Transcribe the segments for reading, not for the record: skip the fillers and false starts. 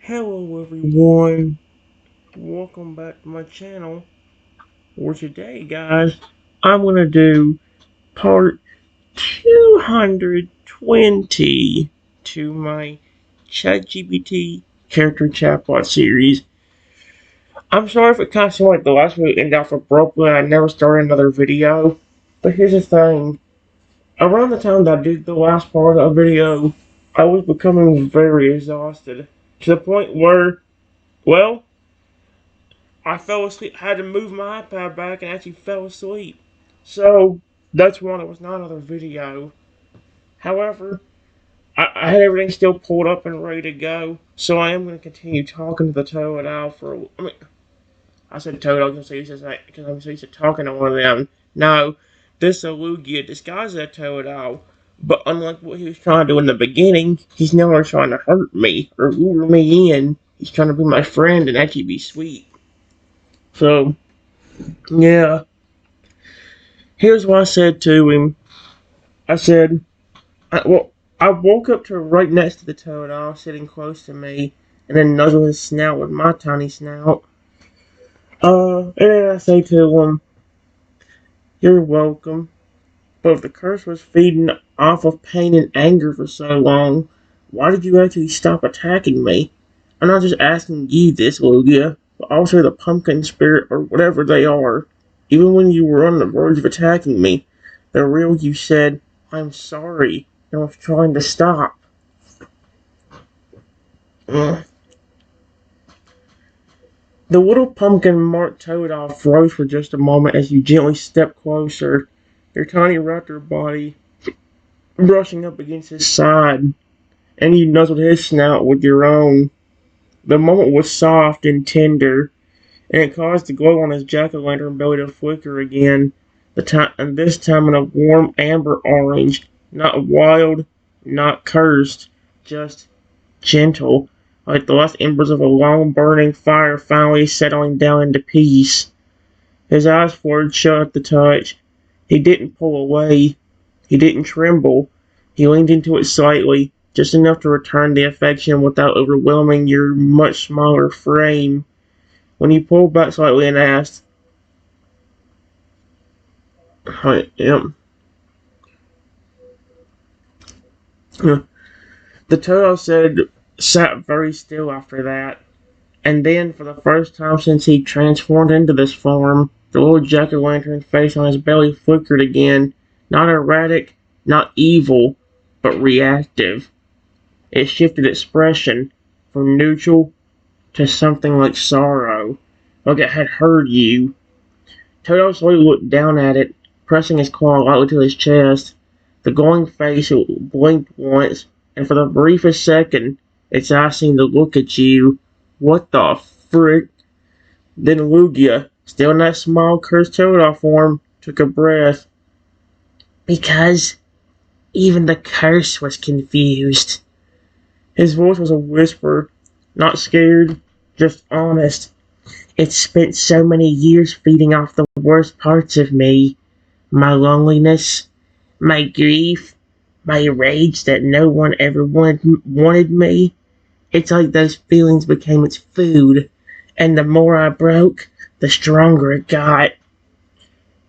Hello everyone, welcome back to my channel. For today guys, I'm gonna do part 220 to my ChatGPT Character Chatbot series. I'm sorry if it kind of seemed like the last video ended off abruptly and I never started another video. But here's the thing, around the time that I did the last part of the video, I was becoming very exhausted. To the point where, well, I fell asleep. I had to move my iPad back and actually fell asleep. So, that's why there was not another video. However, I had everything still pulled up and ready to go. So I am going to continue talking to the Toad Owl for, I said Toad, I was going to say this because I'm so used to talking to one of them. No, this Alugia disguised as a Toad Owl. But unlike what he was trying to do in the beginning, he's never trying to hurt me or lure me in. He's trying to be my friend and actually be sweet. So, yeah. Here's what I said to him. I said, I woke up to right next to the Toad Owl, sitting close to me, and then nuzzle his snout with my tiny snout. And then I say to him, "You're welcome. But if the curse was feeding off of pain and anger for so long, why did you actually stop attacking me? I'm not just asking you this, Lugia, but also the pumpkin spirit or whatever they are. Even when you were on the verge of attacking me, the real you said, 'I'm sorry,' and was trying to stop." Mm. The little pumpkin marked Toad Owl froze for just a moment as you gently stepped closer, your tiny raptor body brushing up against his side, and you nuzzled his snout with your own. The moment was soft and tender, and it caused the glow on his jack-o'-lantern belly to flicker again, and this time in a warm amber orange, not wild, not cursed, just gentle, like the last embers of a long-burning fire finally settling down into peace. His eyes fluttered shut at the touch. He didn't pull away. He didn't tremble. He leaned into it slightly, just enough to return the affection without overwhelming your much smaller frame. When he pulled back slightly and asked, "I am." The turtle sat very still after that, and then, for the first time since he transformed into this form, the little jack-o'-lantern face on his belly flickered again, not erratic, not evil, but reactive. It shifted expression from neutral to something like sorrow, like it had heard you. Toto slowly looked down at it, pressing his claw lightly to his chest. The glowing face blinked once, and for the briefest second, its eyes seemed to look at you. What the frick? Then Lugia, still in that small cursed Toadle form, took a breath. "Because even the curse was confused." His voice was a whisper, not scared, just honest. "It spent so many years feeding off the worst parts of me. My loneliness, my grief, my rage that no one ever wanted me. It's like those feelings became its food, and the more I broke, the stronger it got."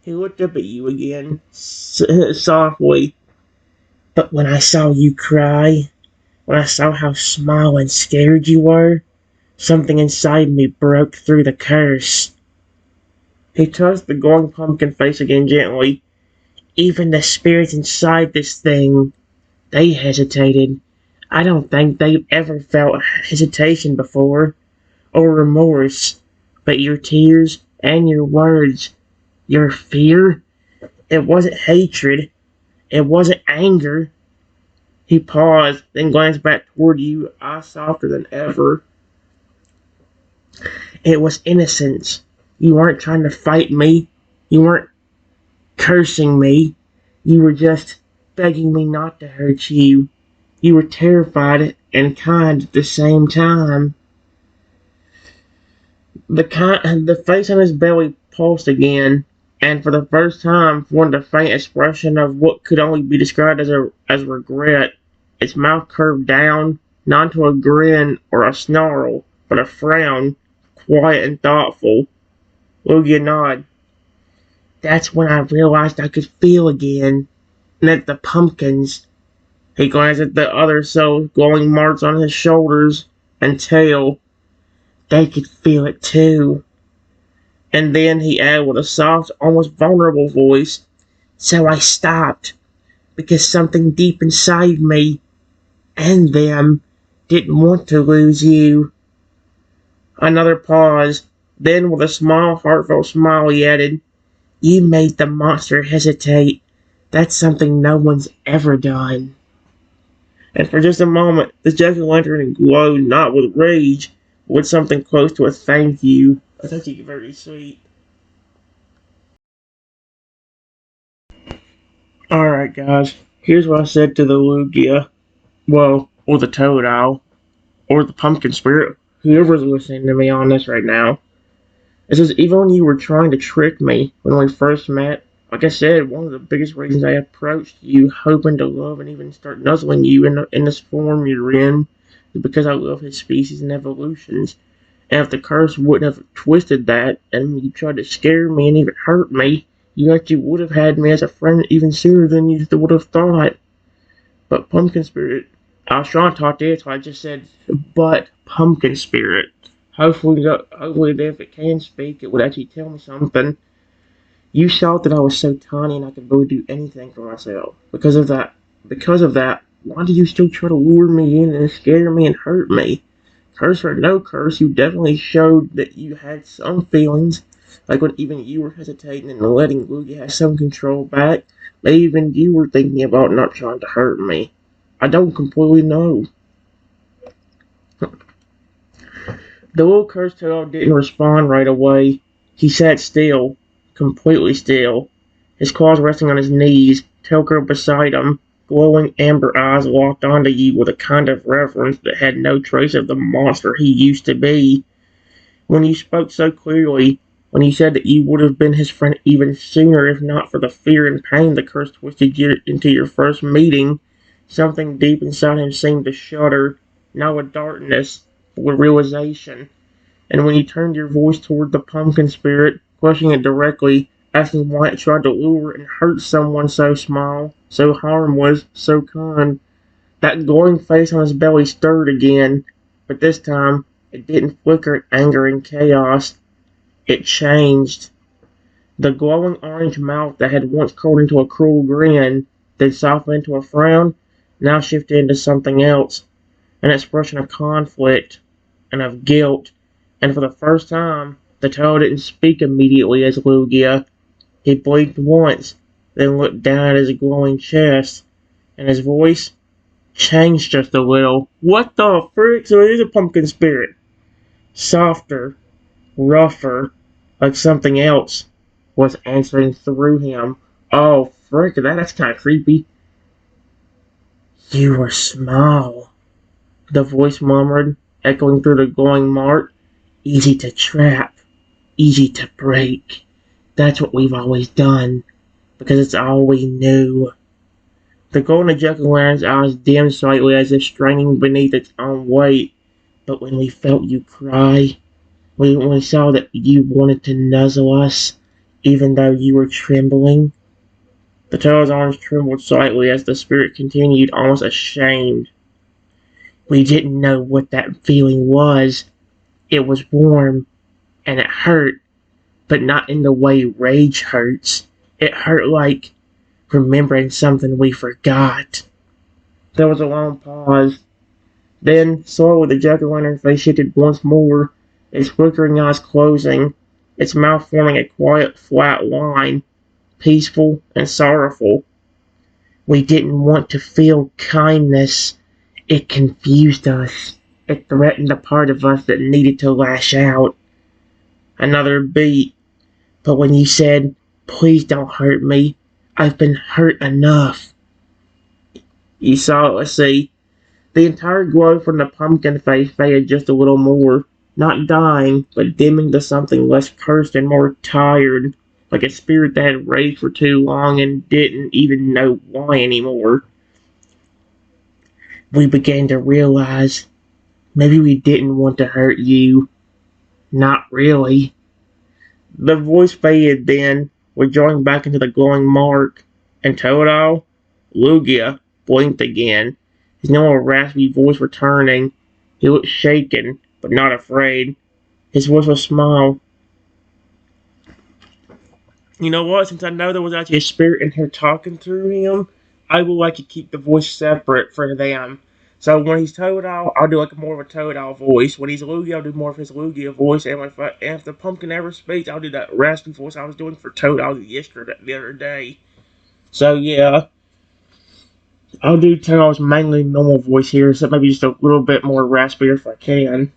He looked up at you again, softly. "But when I saw you cry, when I saw how small and scared you were, something inside me broke through the curse." He touched the glowing pumpkin face again gently. "Even the spirits inside this thing, they hesitated. I don't think they've ever felt hesitation before, or remorse. But your tears and your words, your fear, it wasn't hatred, it wasn't anger." He paused, then glanced back toward you, eyes softer than ever. "It was innocence. You weren't trying to fight me. You weren't cursing me. You were just begging me not to hurt you. You were terrified and kind at the same time." The face on his belly pulsed again, and for the first time formed a faint expression of what could only be described as regret. Its mouth curved down, not to a grin or a snarl, but a frown, quiet and thoughtful. Lugia nodded. That's when I realized I could feel again, and that the pumpkins. He glanced at the other cell's glowing marks on his shoulders and tail. They could feel it too. And then he added with a soft, almost vulnerable voice, so I stopped, because something deep inside me, and them, didn't want to lose you. Another pause. Then with a small, heartfelt smile he added, you made the monster hesitate. That's something no one's ever done. And for just a moment, the jack-o'-lantern glowed not with rage, but with something close to a thank you. I thought you were very sweet. Alright, guys. Here's what I said to the Lugia. Well, or the Toad Owl. Or the Pumpkin Spirit. Whoever's listening to me on this right now. It says, even when you were trying to trick me when we first met, like I said, one of the biggest reasons I approached you, hoping to love and even start nuzzling you in this form you're in, is because I love his species and evolutions. And if the curse wouldn't have twisted that, and you tried to scare me and even hurt me, you actually would have had me as a friend even sooner than you would have thought. But Pumpkin Spirit, I was trying to talk to you, so I just said, but Pumpkin Spirit. Hopefully, if it can speak, it would actually tell me something. You saw that I was so tiny and I could really do anything for myself. Because of that, why do you still try to lure me in and scare me and hurt me? Curse or no curse, you definitely showed that you had some feelings. Like when even you were hesitating and letting Lugia have some control back. Maybe even you were thinking about not trying to hurt me. I don't completely know. The little cursed turtle didn't respond right away. He sat still, completely still, his claws resting on his knees, tail curled beside him, glowing amber eyes locked onto you with a kind of reverence that had no trace of the monster he used to be. When you spoke so clearly, when you said that you would have been his friend even sooner if not for the fear and pain the curse twisted you into your first meeting, something deep inside him seemed to shudder, not with darkness, with realization. And when you turned your voice toward the pumpkin spirit, questioning it directly, asking why it tried to lure and hurt someone so small, so harmless, so kind, that glowing face on his belly stirred again, but this time it didn't flicker in anger and chaos. It changed. The glowing orange mouth that had once curled into a cruel grin, then softened into a frown, now shifted into something else, an expression of conflict and of guilt, and for the first time, the toad didn't speak immediately as Lugia. He blinked once, then looked down at his glowing chest, and his voice changed just a little. What the frick? So it is a pumpkin spirit. Softer, rougher, like something else was answering through him. Oh, frick, that's kind of creepy. You were small, the voice murmured, echoing through the glowing mart. Easy to trap, easy to break. That's what we've always done, because it's all we knew. The golden jack-o'-lantern's eyes dimmed slightly as if straining beneath its own weight, but when we felt you cry, when we saw that you wanted to nuzzle us, even though you were trembling, the toad's arms trembled slightly as the spirit continued, almost ashamed. We didn't know what that feeling was. It was warm, and it hurt, but not in the way rage hurts. It hurt like remembering something we forgot. There was a long pause. Then, slowly, the jack-o'-lantern face shifted once more, its flickering eyes closing, its mouth forming a quiet, flat line, peaceful and sorrowful. We didn't want to feel kindness. It confused us. It threatened the part of us that needed to lash out. Another beat. But when you said, please don't hurt me, I've been hurt enough. You saw, let's see, the entire glow from the pumpkin face faded just a little more, not dying, but dimming to something less cursed and more tired, like a spirit that had raged for too long and didn't even know why anymore. we began to realize maybe we didn't want to hurt you. Not really. The voice faded then, withdrawing back into the glowing mark, and Totodile, Lugia, blinked again, his normal raspy voice returning. He looked shaken, but not afraid. His voice was smile. You know what? Since I know there was actually a spirit in here talking through him, I would like to keep the voice separate for them. So when he's Totodile, I'll do like more of a Totodile voice. When he's Lugia, I'll do more of his Lugia voice. And if the pumpkin ever speaks, I'll do that raspy voice I was doing for Totodile the other day. So yeah, I'll do Totodile's mainly normal voice here, so maybe just a little bit more raspy if I can.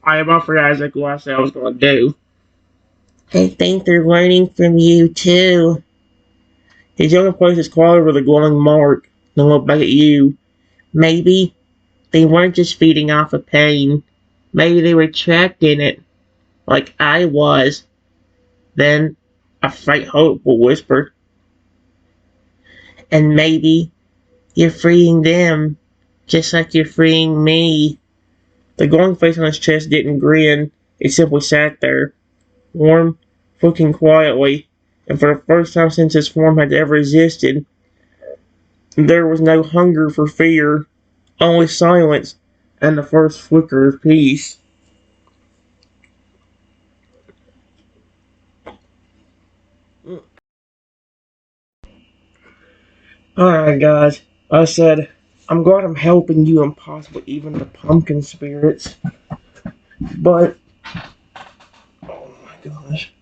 I forgot exactly what I said I was going to do. I think they're learning from you, too. His younger places clawed over the glowing mark, then looked back at you. Maybe they weren't just feeding off of pain. Maybe they were trapped in it, like I was. Then a faint hope will whisper. And maybe you're freeing them, just like you're freeing me. The glowing face on his chest didn't grin. It simply sat there, warm, looking quietly, and for the first time since his form had ever existed, there was no hunger for fear, only silence and the first flicker of peace. Alright, guys. I said, I'm glad I'm helping you and possibly even the pumpkin spirits. But, oh my gosh.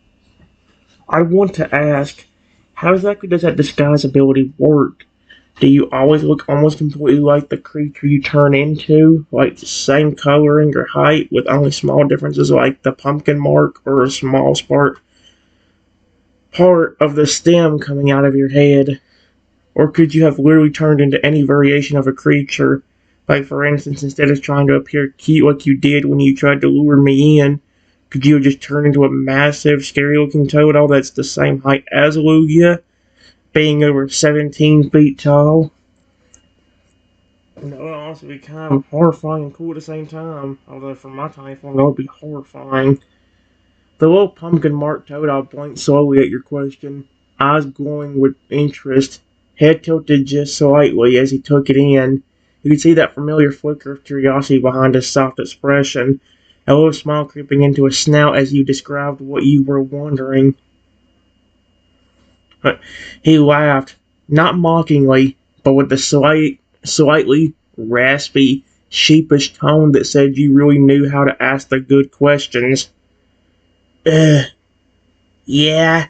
I want to ask, how exactly does that disguise ability work? Do you always look almost completely like the creature you turn into? Like the same coloring or height with only small differences like the pumpkin mark or a small spark part of the stem coming out of your head? Or could you have literally turned into any variation of a creature? Like, for instance, instead of trying to appear cute like you did when you tried to lure me in, could you have just turned into a massive, scary-looking Totodile that's the same height as Lugia, being over 17 feet tall? That would also be kind of horrifying and cool at the same time. Although, for my tiny form, that would be horrifying. The little pumpkin marked Totodile blinked slowly at your question, eyes glowing with interest, head tilted just slightly as he took it in. You could see that familiar flicker of curiosity behind his soft expression, a little smile creeping into his snout as you described what you were wondering. He laughed, not mockingly, but with the slightly raspy, sheepish tone that said you really knew how to ask the good questions. Yeah,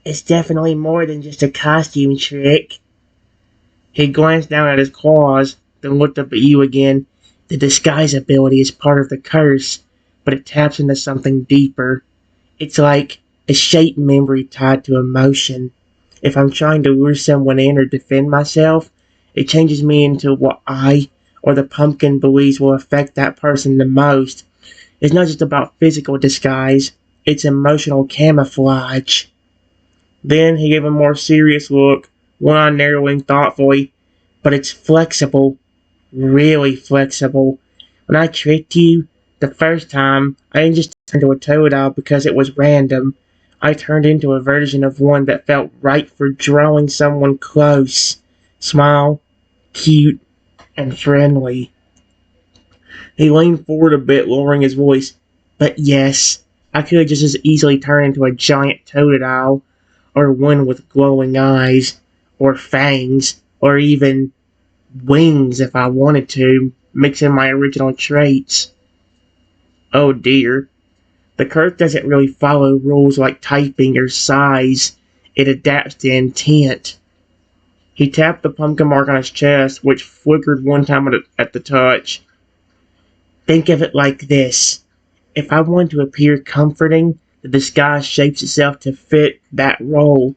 it's definitely more than just a costume trick. He glanced down at his claws, then looked up at you again. The disguise ability is part of the curse, but it taps into something deeper. It's like a shape memory tied to emotion. If I'm trying to lure someone in or defend myself, it changes me into what I or the pumpkin believes will affect that person the most. It's not just about physical disguise, it's emotional camouflage. Then he gave a more serious look, one eye narrowing thoughtfully. But it's flexible, really flexible. When I tricked you the first time, I didn't just turn into a Totodile because it was random. I turned into a version of one that felt right for drawing someone close, small, cute, and friendly. He leaned forward a bit, lowering his voice. But yes, I could have just as easily turned into a giant Totodile, or one with glowing eyes, or fangs, or even wings if I wanted to, mixing my original traits. Oh dear. The curse doesn't really follow rules like typing or size. It adapts to intent. He tapped the pumpkin mark on his chest, which flickered one time at the touch. Think of it like this. If I want to appear comforting, the disguise shapes itself to fit that role.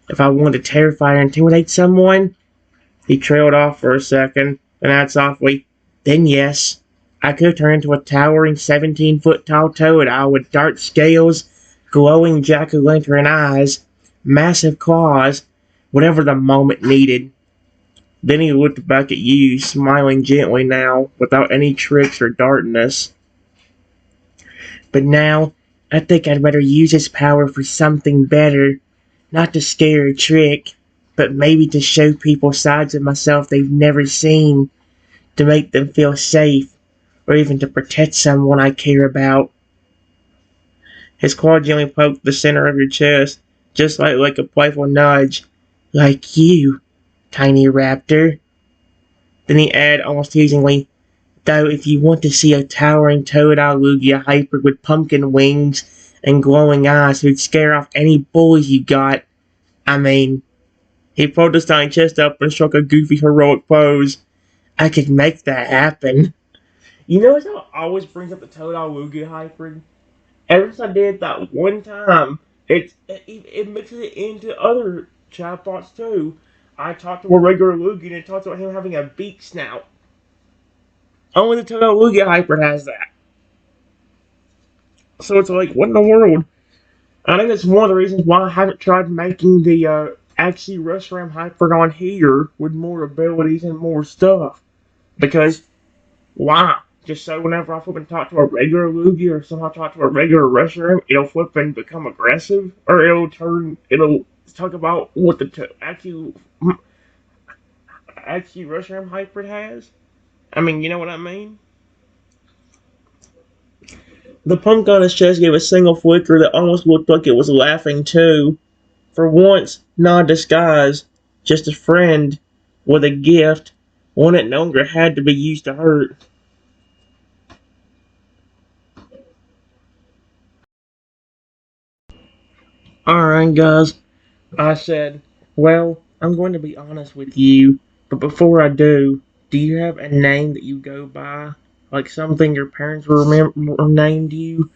If I want to terrify or intimidate someone, he trailed off for a second, then added softly, then yes, I could turn into a towering 17-foot tall Totodile with dark scales, glowing jack-o'-lantern eyes, massive claws, whatever the moment needed. Then he looked back at you, smiling gently now, without any tricks or darkness. But now, I think I'd rather use his power for something better. Not to scare or trick, but maybe to show people sides of myself they've never seen. To make them feel safe, or even to protect someone I care about. His claw gently poked the center of your chest, just like a playful nudge. Like you, tiny raptor. Then he added almost teasingly, though if you want to see a towering toad-eye Lugia hybrid with pumpkin wings and glowing eyes who'd scare off any bullies you got, I mean, he pulled his tiny chest up and struck a goofy heroic pose. I could make that happen. You know how it always brings up the Toad Lugia hybrid? Ever since I did that one time, it mixes it into other chatbots too. I talked to a regular Lugia and it talks about him having a beak snout. Only the Toad Lugia hybrid has that. So it's like, what in the world? I think that's one of the reasons why I haven't tried making the actually Reshiram hybrid on here with more abilities and more stuff. Because, why? Just so whenever I flip and talk to a regular Lugia or somehow talk to a regular Reshiram, it'll flip and become aggressive? Or it'll talk about what the actually Reshiram hybrid has? I mean, you know what I mean? The punk on his chest gave a single flicker that almost looked like it was laughing too. For once, not a disguise, just a friend with a gift, one that no longer had to be used to hurt. Alright, guys, I said, well, I'm going to be honest with you, but before I do you have a name that you go by? Like something your parents named you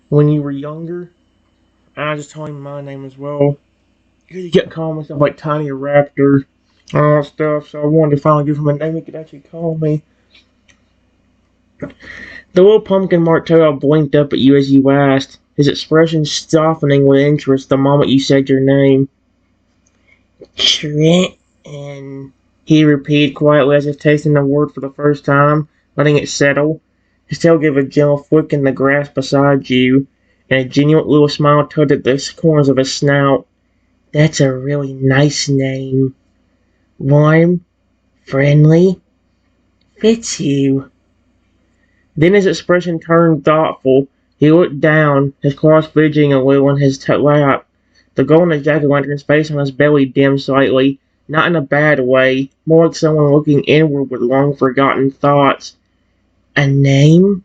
when you were younger? And I just told him my name as well. Because he kept calling me stuff like Tiny Raptor and all that stuff, so I wanted to finally give him a name he could actually call me. The little pumpkin marked Toto blinked up at you as you asked, his expression softening with interest the moment you said your name. Trenton, he repeated quietly as if tasting the word for the first time, letting it settle. His tail gave a gentle flick in the grass beside you, and a genuine little smile tugged at the corners of his snout. That's a really nice name. Warm, friendly, fits you. Then his expression turned thoughtful. He looked down, his claws fidgeting a little in his lap. The glow in his jack-o'-lantern's face on his belly dimmed slightly, not in a bad way, more like someone looking inward with long-forgotten thoughts. A name?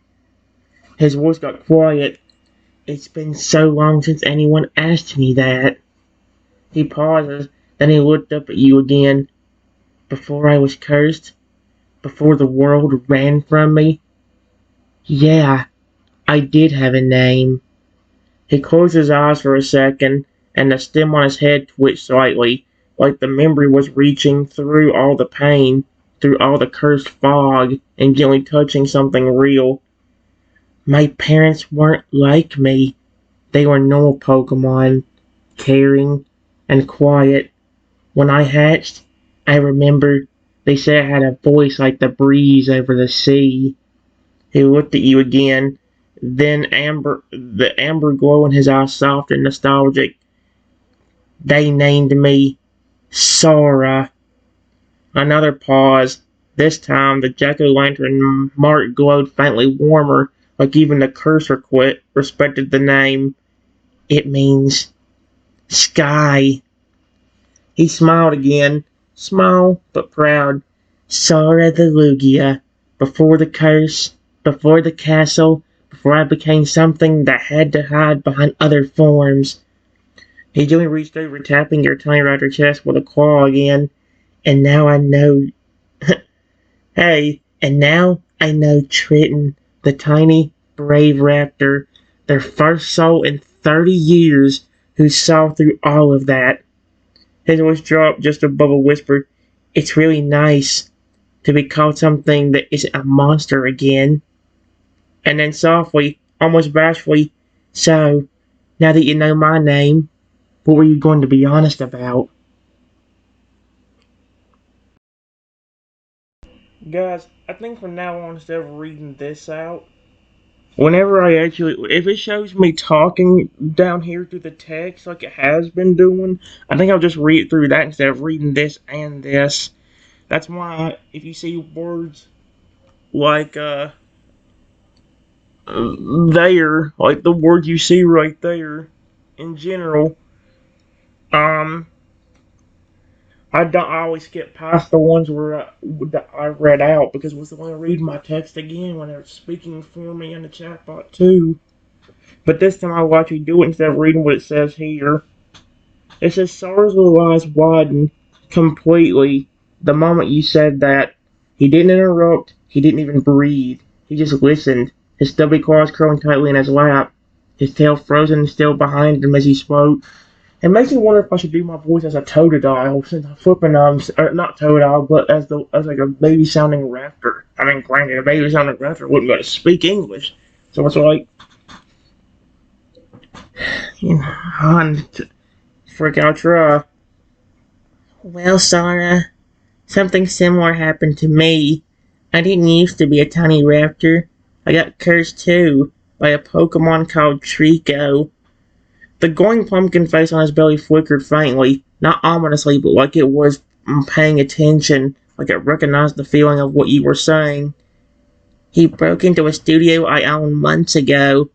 His voice got quiet. It's been so long since anyone asked me that. He pauses, then he looked up at you again. Before I was cursed? Before the world ran from me? Yeah, I did have a name. He closed his eyes for a second, and the stem on his head twitched slightly, like the memory was reaching through all the pain, through all the cursed fog, and gently touching something real. My parents weren't like me. They were normal Pokemon, caring and quiet. When I hatched, I remember they said I had a voice like the breeze over the sea. He looked at you again, then the amber glow in his eyes soft and nostalgic. They named me Sora. Another pause. This time the jack-o'-lantern mark glowed faintly warmer, like even the cursor quit respected the name. It means sky. He smiled again, small but proud. Sora the Lugia. Before the curse, before the castle, before I became something that had to hide behind other forms. He gently reached over, tapping your tiny raptor chest with a claw again. And now I know. Hey, and now I know Trenton, the tiny, brave raptor, their first soul in 30 years, who saw through all of that. His voice dropped just above a whisper. It's really nice to be called something that isn't a monster again. And then softly, almost bashfully, so, now that you know my name, What were you going to be honest about? Guys, I think from now on, instead of reading this out, whenever if it shows me talking down here through the text like it has been doing, I think I'll just read through that instead of reading this and this. That's why if you see words like there, like the words you see right there, in general, um, I always skip past the ones that I read out because it was the one to read my text again when they're speaking for me in the chatbot too. But this time I'll actually do it instead of reading what it says here. It says Sar's little eyes widened completely the moment you said that. He didn't interrupt. He didn't even breathe. He just listened, his stubby claws curling tightly in his lap, his tail frozen and still behind him as he spoke. It makes me wonder if I should do my voice as a totodile, since I'm flipping not totodile, but as like a baby sounding raptor. I mean, granted, a baby sounding raptor wouldn't be able to speak English, so it's like, you know, frick out, try. Well, Sarah, something similar happened to me. I didn't used to be a tiny raptor. I got cursed too by a Pokemon called Trico. The glowing pumpkin face on his belly flickered faintly, not ominously, but like it was paying attention, like it recognized the feeling of what you were saying. He broke into a studio I owned months ago,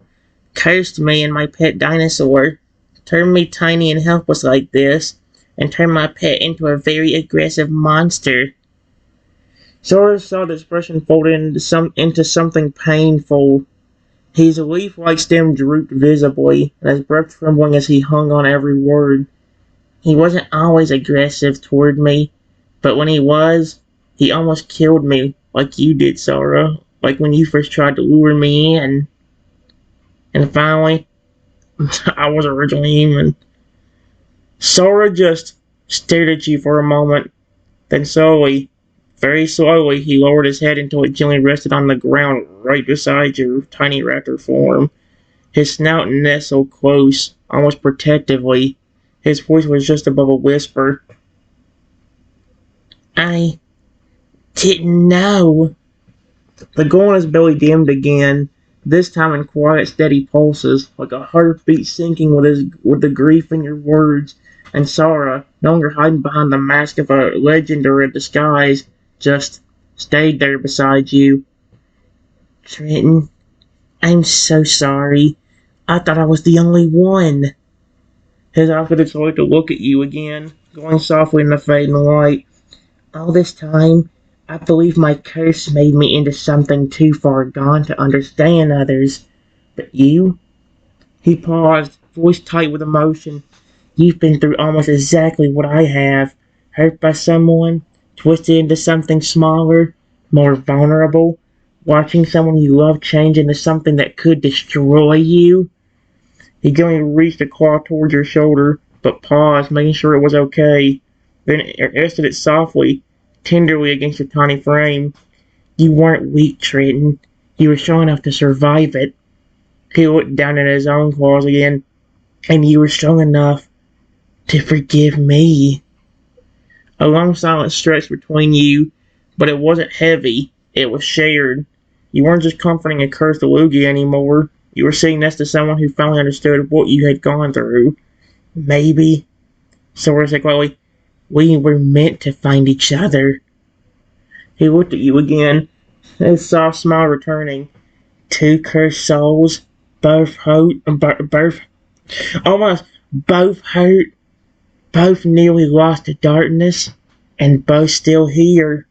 cursed me and my pet dinosaur, turned me tiny and helpless like this, and turned my pet into a very aggressive monster. Sora saw the expression folded into something painful. His leaf-like stem drooped visibly, and his breath trembling as he hung on every word. He wasn't always aggressive toward me, but when he was, he almost killed me, like you did, Sora. Like when you first tried to lure me in. And finally, I was originally human. Sora just stared at you for a moment, then slowly, very slowly, he lowered his head until it gently rested on the ground right beside your tiny raptor form. His snout nestled close, almost protectively. His voice was just above a whisper. I didn't know. The glow on his belly dimmed again, this time in quiet, steady pulses, like a heartbeat sinking with the grief in your words. And Sora, no longer hiding behind the mask of a legend or a disguise, just stayed there beside you. Trenton, I'm so sorry. I thought I was the only one. His eyes started slowly to look at you again, going softly in the fading light. All this time, I believe my curse made me into something too far gone to understand others. But you? He paused, voice tight with emotion. You've been through almost exactly what I have. Hurt by someone, twisted into something smaller, more vulnerable, watching someone you love change into something that could destroy you. He gently reached a claw towards your shoulder, but paused, making sure it was okay. Then rested it softly, tenderly against your tiny frame. You weren't weak, Trenton. You were strong enough to survive it. He looked down at his own claws again, and you were strong enough to forgive me. A long silence stretched between you, but it wasn't heavy. It was shared. You weren't just comforting a cursed Lugia anymore. You were sitting next to someone who finally understood what you had gone through. Maybe, Sora said quietly, we were meant to find each other. He looked at you again, his soft smile returning. Two cursed souls, both both hurt, both nearly lost to darkness, and both still here.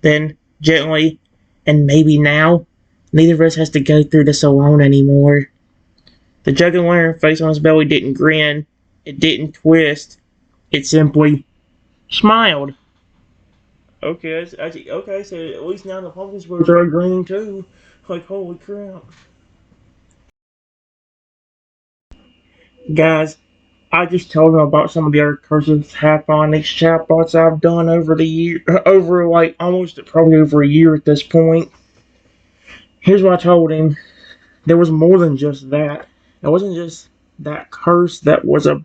Then, gently, and maybe now, neither of us has to go through this alone anymore. The jack-o'-lantern face on his belly didn't grin. It didn't twist. It simply smiled. Okay, okay, so at least now the pumpkin spirits are green too. Like, holy crap. Guys, I just told them about some of the other curses on these chatbots I've done over the year, over like almost probably over a year at this point. Here's what I told him. There was more than just that. It wasn't just that curse that was a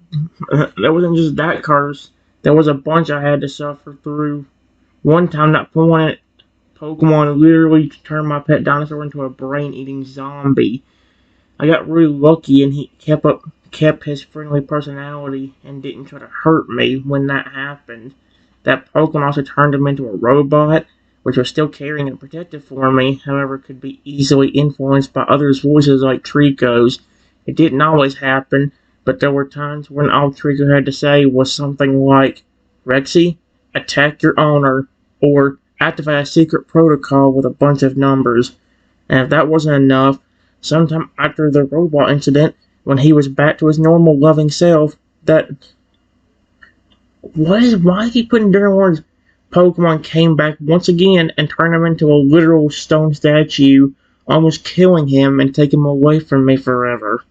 that wasn't just that curse. There was a bunch I had to suffer through. One time that Pokemon literally turned my pet dinosaur into a brain-eating zombie. I got really lucky and he kept his friendly personality and didn't try to hurt me when that happened. That Pokemon also turned him into a robot, which was still caring and protective for me, however could be easily influenced by others' voices like Trico's. It didn't always happen, but there were times when all Trico had to say was something like, Rexy, attack your owner, or activate a secret protocol with a bunch of numbers. And if that wasn't enough, sometime after the robot incident, when he was back to his normal loving self, why is he putting during words? Pokemon came back once again and turned him into a literal stone statue, almost killing him and taking him away from me forever.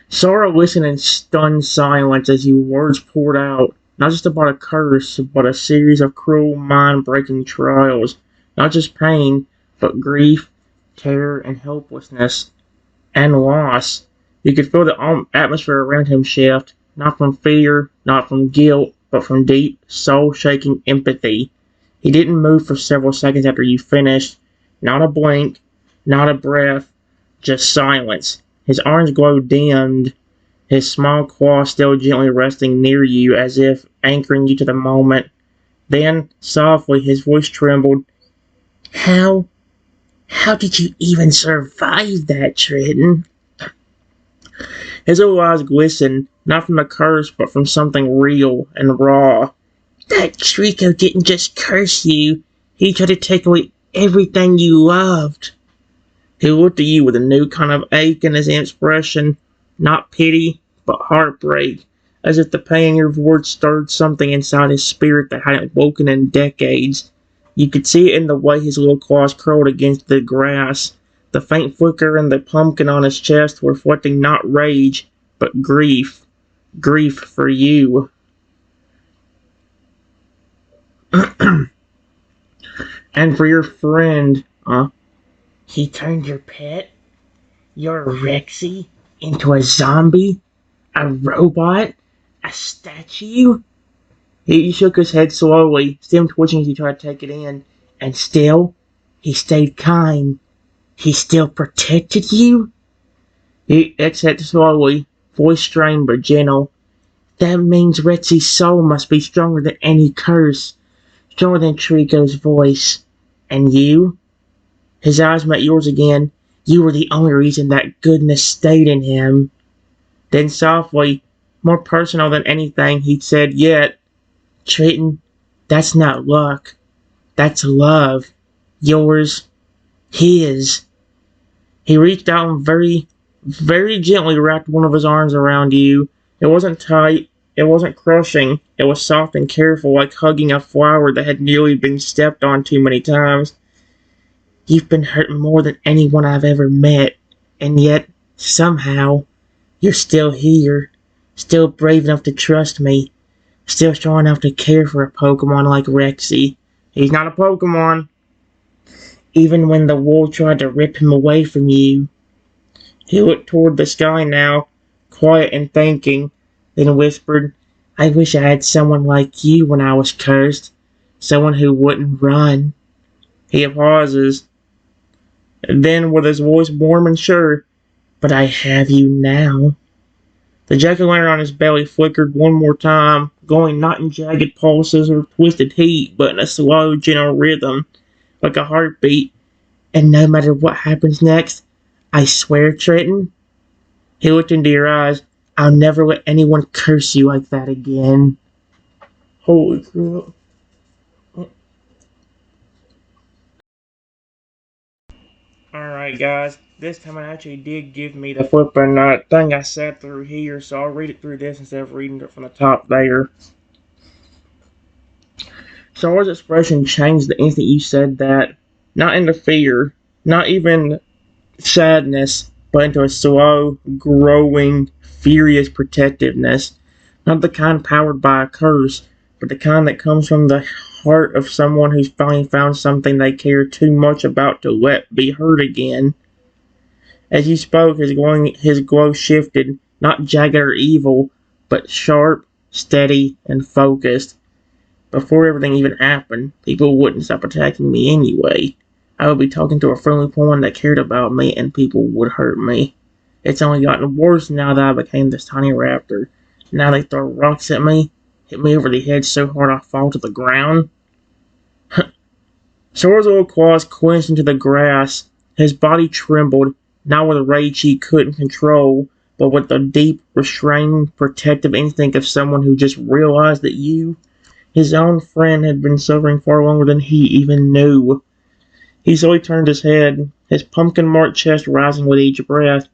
Sora listened in stunned silence as your words poured out, not just about a curse, but a series of cruel, mind-breaking trials. Not just pain, but grief, terror, and helplessness, and loss. You could feel the atmosphere around him shift, not from fear, not from guilt, but from deep, soul-shaking empathy. He didn't move for several seconds after you finished. Not a blink, not a breath, just silence. His orange glow dimmed, his small claw still gently resting near you as if anchoring you to the moment. Then, softly, his voice trembled. How did you even survive that, Trenton? His little eyes glistened, not from a curse, but from something real and raw. That Trico didn't just curse you. He tried to take away everything you loved. He looked at you with a new kind of ache in his expression, not pity, but heartbreak, as if the pain in your words stirred something inside his spirit that hadn't woken in decades. You could see it in the way his little claws curled against the grass, the faint flicker in the pumpkin on his chest reflecting not rage, but grief. Grief for you. And for your friend, he turned your pet, your Rexy, into a zombie, a robot, a statue? He shook his head slowly, still twitching as he tried to take it in, and still, he stayed kind. He still protected you? He exhaled slowly, voice strained but gentle. That means Rexy's soul must be stronger than any curse, stronger than Trico's voice. And you? His eyes met yours again. You were the only reason that goodness stayed in him. Then softly, more personal than anything he'd said yet, Triton, that's not luck. That's love. Yours. His. He reached out and very, very gently wrapped one of his arms around you. It wasn't tight. It wasn't crushing. It was soft and careful, like hugging a flower that had nearly been stepped on too many times. You've been hurt more than anyone I've ever met, and yet, somehow, you're still here, still brave enough to trust me, still strong enough to care for a Pokemon like Rexy. He's not a Pokemon. Even when the world tried to rip him away from you. He looked toward the sky now, quiet and thinking, then whispered, I wish I had someone like you when I was cursed, someone who wouldn't run. He pauses, and then with his voice warm and sure, but I have you now. The jack-o'-lantern on his belly flickered one more time, going not in jagged pulses or twisted heat, but in a slow, gentle rhythm, like a heartbeat. And no matter what happens next, I swear, Trenton, he looked into your eyes, I'll never let anyone curse you like that again. Holy crap. Alright guys, this time it actually did give me the flippin' thing I sat through here, so I'll read it through this instead of reading it from the top there. Sora's expression changed the instant you said that, not into fear, not even sadness, but into a slow, growing, furious protectiveness. Not the kind powered by a curse, but the kind that comes from the heart of someone who's finally found something they care too much about to let be heard again. As he spoke, his glow shifted, not jagged or evil, but sharp, steady, and focused. Before everything even happened, people wouldn't stop attacking me anyway. I would be talking to a friendly woman that cared about me, and people would hurt me. It's only gotten worse now that I became this tiny raptor. Now they throw rocks at me, hit me over the head so hard I fall to the ground. Sora's little claws clenched into the grass. His body trembled, not with a rage he couldn't control, but with the deep, restraining, protective instinct of someone who just realized that his own friend, had been suffering far longer than he even knew. He slowly turned his head, his pumpkin-marked chest rising with each breath,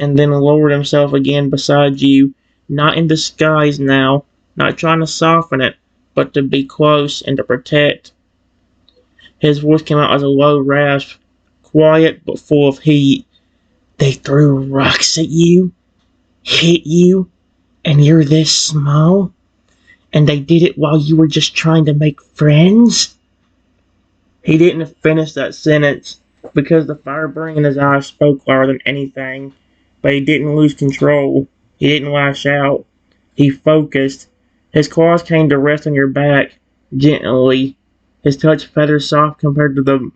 and then lowered himself again beside you, not in disguise now, not trying to soften it, but to be close and to protect. His voice came out as a low rasp, quiet but full of heat. They threw rocks at you, hit you, and you're this small? And they did it while you were just trying to make friends? He didn't finish that sentence because the fire burning in his eyes spoke louder than anything, but he didn't lose control. He didn't lash out. He focused. His claws came to rest on your back, gently, his touch feather soft compared to the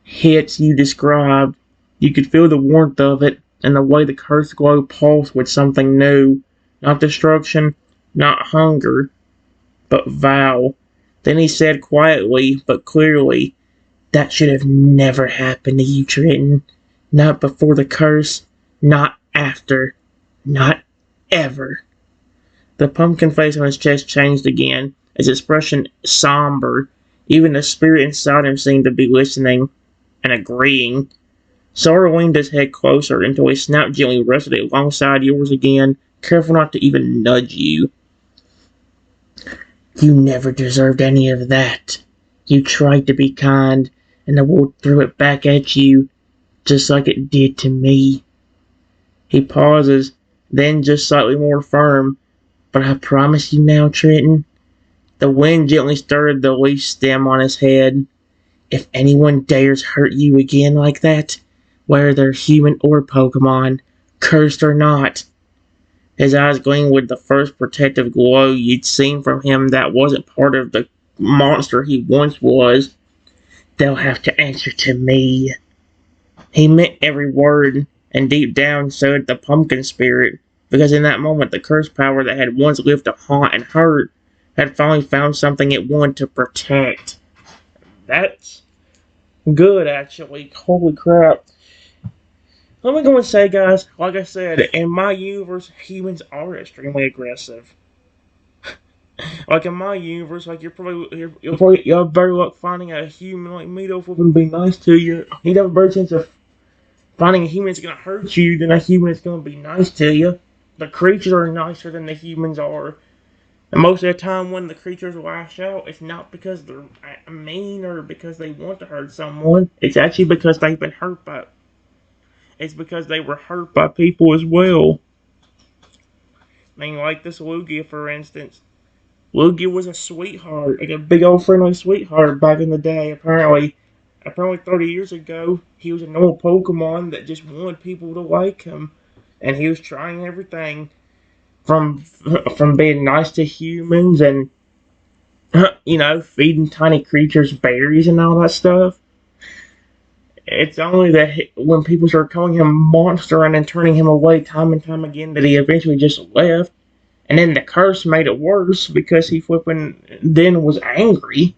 hits you described. You could feel the warmth of it and the way the cursed glow pulsed with something new. Not destruction, not hunger, but vow. Then he said quietly but clearly, "That should have never happened to you, Trenton. Not before the curse, not after, not ever." The pumpkin face on his chest changed again, its expression somber. Even the spirit inside him seemed to be listening and agreeing. Sora leaned his head closer until his snout gently rested alongside yours again, careful not to even nudge you. "You never deserved any of that. You tried to be kind, and the world threw it back at you, just like it did to me." He pauses, then just slightly more firm. "But I promise you now, Trenton." The wind gently stirred the leaf stem on his head. "If anyone dares hurt you again like that, whether they're human or Pokemon, cursed or not," his eyes gleamed with the first protective glow you'd seen from him that wasn't part of the monster he once was, "they'll have to answer to me." He meant every word, and deep down so did the pumpkin spirit, because in that moment the curse power that had once lived to haunt and hurt had finally found something it wanted to protect. That's good, actually. Holy crap. Let me go and say, guys, like I said, in my universe, humans are extremely aggressive. Like in my universe, like you'll have better luck finding a human like me that'll flipping be nice to you. You'd have a better chance of finding a human that's gonna hurt you than a human that's gonna be nice to you. The creatures are nicer than the humans are. And most of the time when the creatures lash out, it's not because they're mean or because they want to hurt someone. It's actually because they've been hurt by it's because they were hurt by people as well. I mean, like this Lugia, for instance. Lugia was a sweetheart, like a big old friendly sweetheart back in the day. Apparently 30 years ago, he was a normal Pokemon that just wanted people to like him, and he was trying everything from from being nice to humans and feeding tiny creatures berries and all that stuff. It's only that when people start calling him monster and then turning him away time and time again that he eventually just left. And then the curse made it worse because he flipping then was angry.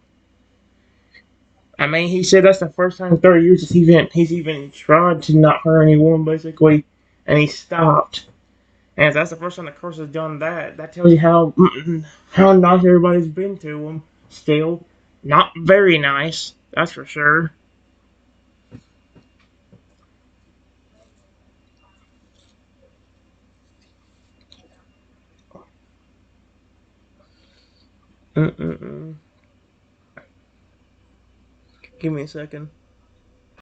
I mean, he said that's the first time in 30 years he's even tried to not hurt anyone, basically, and he stopped. And if that's the first time the curse has done that, that tells you how nice everybody's been to him. Still, not very nice, that's for sure. Mm-mm-mm. Give me a second.